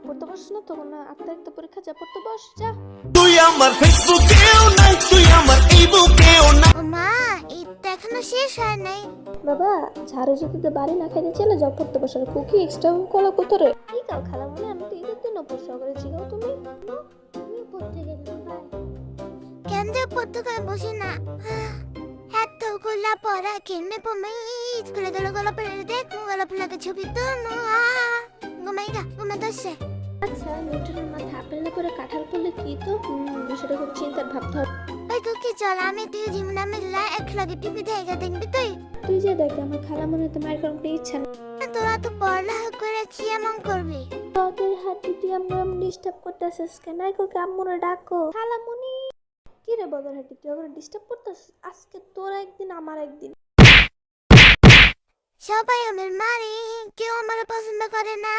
পড়তে বস না, তখন না 8 তারিখ তো পরীক্ষা, যা পড়তে বস যা। তুই আমার ফেসবুকেও নাই, তুই আমার ইবুকেও নাই। মা ঈদ তো এখনো শেষ হয় নাই। বাবা ঝাড়ু যদি বাড়ি না খাইতে চলে যাও পড়তে বসার, কুকি এক্সট্রা কলা কোথারে কি কাল খালা মনে, আমি তো ঈদের দিনও পড়ছি করে জিগাও তুমি। আমি পড়তে গেলাম ভাই। কেন যে পড়তে করে বসি না, এতগুলা পড়া কেমনে পড়বে? স্কুলে গেলে গলা পড়ে দেখো, গলা পড়াকে ছবি তুলবো। ঘুমাইগা ঘুমাতে আসছে। আচ্ছা নিউটনের মাথা আপেলে করে কাঁঠাল পড়লে কি তো বিষয়টা খুব চিন্তার ভাবতে হবে। ওই কুকি চল, আমি তুই জিমনা মিল্লা একলাগে টিভি দেখে দেখবি তুই। তুই যে দেখ আমার খালা মনে তো মায়ের কোনো ইচ্ছা নেই। তোরা তো পড়ালেখা করে কি এমন করবি? তোদের হাতে তুই আমরা ডিস্টার্ব করতেছিস কেন? কোকে আম্মুরে ডাকো খালামুনি। কি রে বদর হাতে তুই ওকে ডিস্টার্ব করতেছিস? আজকে তোর একদিন আমার একদিন। সবাই আমার মারে, কেউ আমার পছন্দ করে না।